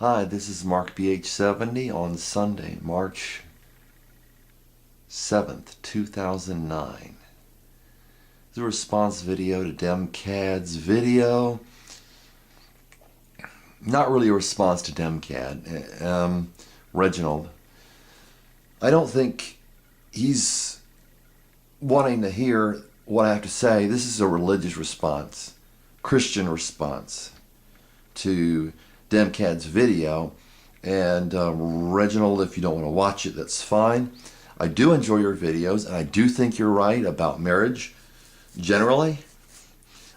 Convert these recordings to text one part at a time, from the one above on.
Hi, this is Mark BH70 on Sunday, March 7th, 2009. This is a response video to DEMCAD's video. Not really a response to DEMCAD. Reginald, I don't think he's wanting to hear what I have to say. This is a religious response, Christian response to DEMCAD's video. And Reginald, if you don't want to watch it, that's fine. I do enjoy your videos, and I do think you're right about marriage generally.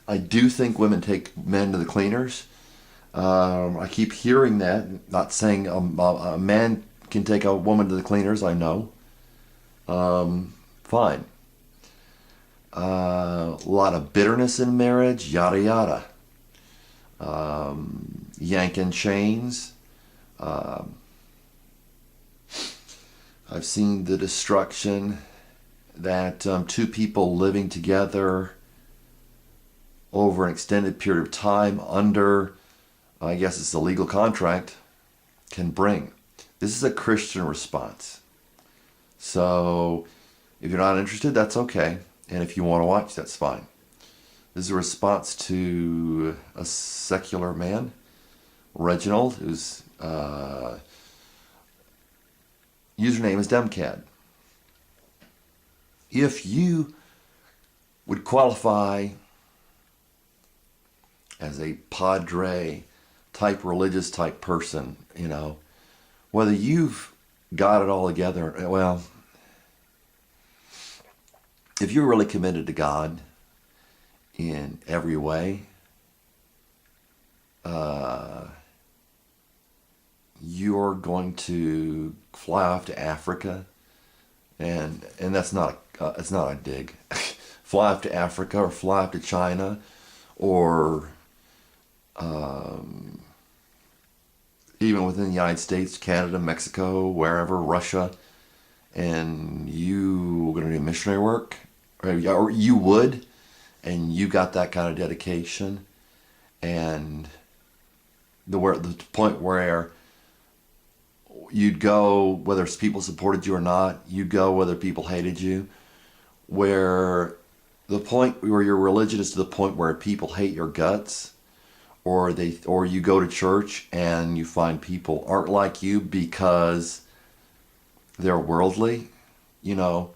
I do think women take men to the cleaners. I keep hearing that. Not saying a man can take a woman to the cleaners, I know. Fine. A lot of bitterness in marriage, yada yada. Yanking chains. I've seen the destruction that two people living together over an extended period of time under, I guess it's a legal contract, can bring. This is a Christian response. So if you're not interested, that's okay. And if you want to watch, that's fine. This is a response to a secular man, Reginald, whose username is DEMCAD. If you would qualify as a padre type, religious type person, you know, whether you've got it all together, well, if you're really committed to God in every way, you're going to fly off to Africa, and that's not it's not a dig. Fly off to Africa or fly off to China, or even within the United States, Canada, Mexico, wherever, Russia, and you are going to do missionary work, or you would, and you got that kind of dedication, and the point where you'd go whether people supported you or not, you'd go whether people hated you, where the point where your religion is to the point where people hate your guts, or you go to church and you find people aren't like you because they're worldly, you know,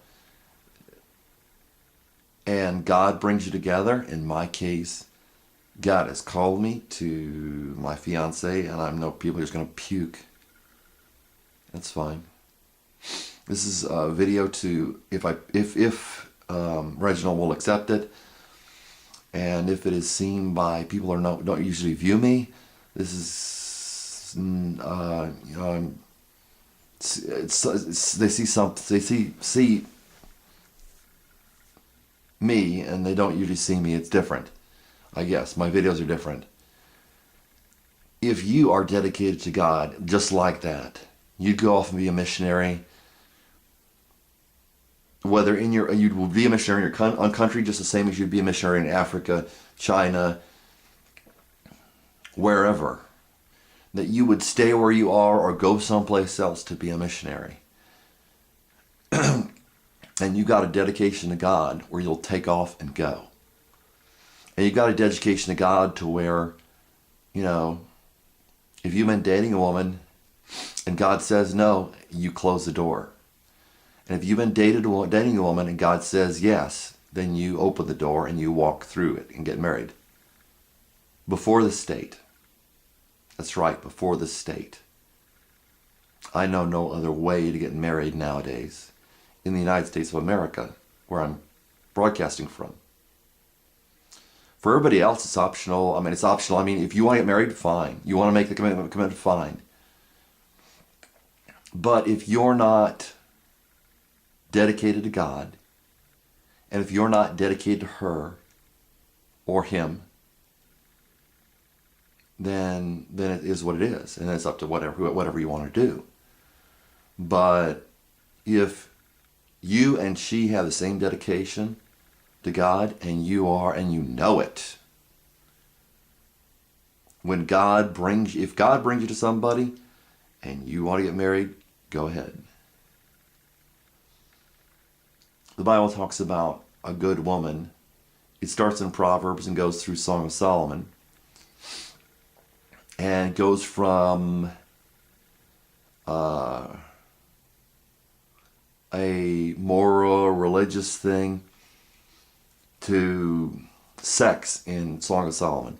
and God brings you together. In my case, God has called me to my fiance, and I know people are just going to puke. That's fine. This is a video to, if Reginald will accept it, and if it is seen by people who don't usually view me, this is they see me, and they don't usually see me. It's different, I guess. My videos are different. If you are dedicated to God just like that, you'd go off and be a missionary. Whether you would be a missionary in your own country just the same as you'd be a missionary in Africa, China, wherever. That you would stay where you are or go someplace else to be a missionary. And you got a dedication to God where you'll take off and go. And you got a dedication to God to where, you know, if you've been dating a woman and God says no, you close the door. And if you've been dating a woman and God says yes, then you open the door and you walk through it and get married. Before the state. That's right, before the state. I know no other way to get married nowadays in the United States of America, where I'm broadcasting from. For everybody else, it's optional. I mean, it's optional. I mean, if you want to get married, fine. You want to make the commitment, fine. But if you're not dedicated to God, and if you're not dedicated to her or him, then it is what it is, and it's up to whatever you want to do. But if you and she have the same dedication to God, and you know it, if God brings you to somebody and you want to get married, go ahead. The Bible talks about a good woman. It starts in Proverbs and goes through Song of Solomon. And goes from a moral, religious thing to sex in Song of Solomon.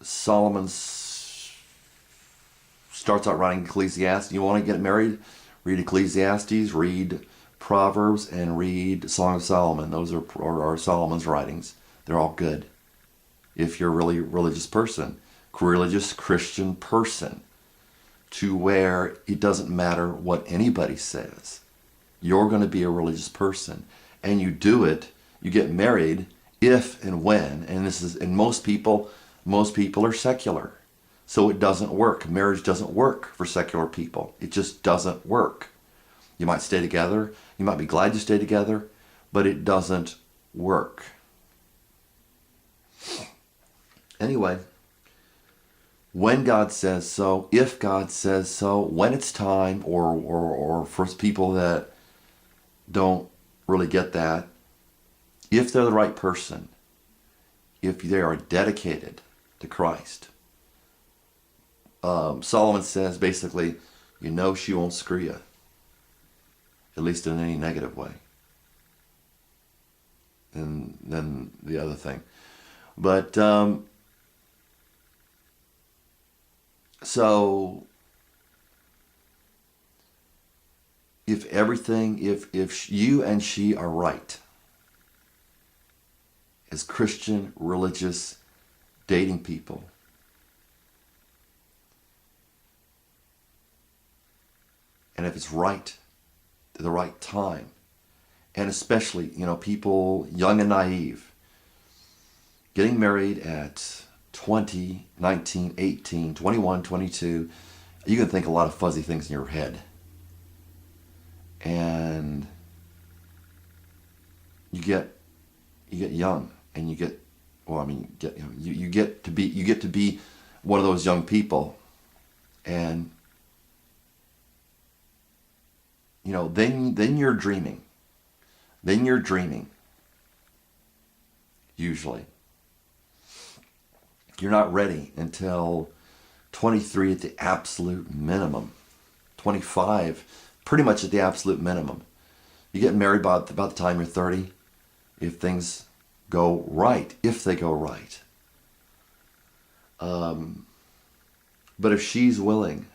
Solomon starts out writing Ecclesiastes. You want to get married? Read Ecclesiastes, read Proverbs, and read Song of Solomon. Those are Solomon's writings. They're all good. If you're a really religious person, religious Christian person, to where it doesn't matter what anybody says. You're going to be a religious person. And you do it, you get married if and when, and most people are secular. So it doesn't work. Marriage doesn't work for secular people. It just doesn't work. You might stay together, you might be glad you stay together, but it doesn't work. Anyway, when God says so, if God says so, when it's time, or for people that don't really get that, if they're the right person, if they are dedicated to Christ, Solomon says basically, she won't screw you, at least in any negative way. And then the other thing. But, so if you and she are right as Christian, religious, dating people, and if it's right at the right time, and especially, people young and naive, getting married at 20, 19, 18, 21, 22, you can think a lot of fuzzy things in your head. And you get young, and you get to be one of those young people, and then you're dreaming. Usually. You're not ready until 23 at the absolute minimum. 25, pretty much at the absolute minimum. You get married about the time you're 30, if things go right, if they go right. But if she's willing,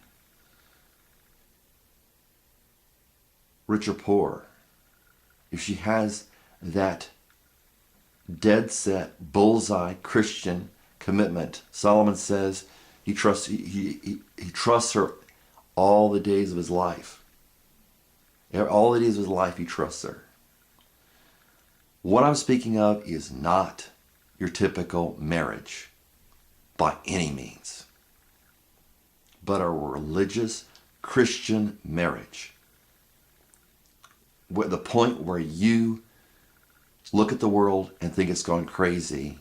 rich or poor, if she has that dead set, bullseye Christian commitment, Solomon says he trusts her all the days of his life. All the days of his life he trusts her. What I'm speaking of is not your typical marriage by any means, but a religious Christian marriage. The point where you look at the world and think it's going crazy,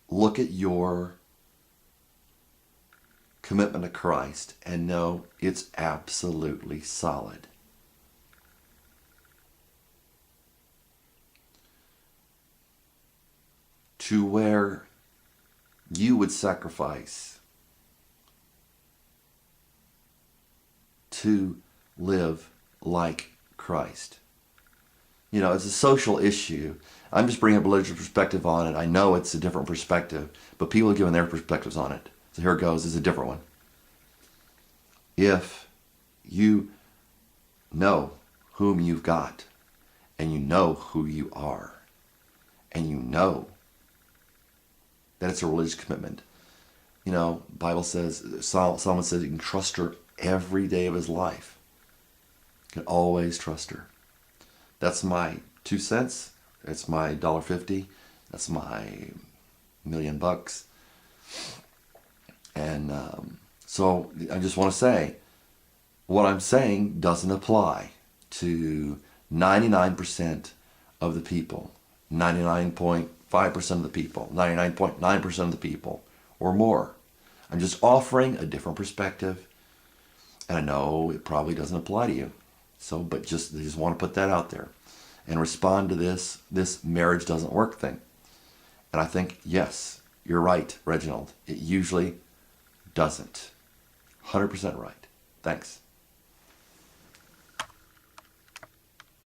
look at your commitment to Christ and know it's absolutely solid. To where you would sacrifice to live like Christ. It's a social issue. I'm just bringing up a religious perspective on it. I know it's a different perspective, but people have given their perspectives on it. So here it goes. It's a different one. If you know whom you've got, and you know who you are, and you know that it's a religious commitment, Bible says, Solomon says you can trust her every day of his life. You can always trust her. That's my 2 cents. That's my $1.50. That's my $1,000,000. And so I just want to say, what I'm saying doesn't apply to 99% of the people, 99.5% of the people, 99.9% of the people, or more. I'm just offering a different perspective. And I know it probably doesn't apply to you. So, but just want to put that out there and respond to this marriage doesn't work thing. And I think, yes, you're right, Reginald. It usually doesn't. 100% right. Thanks.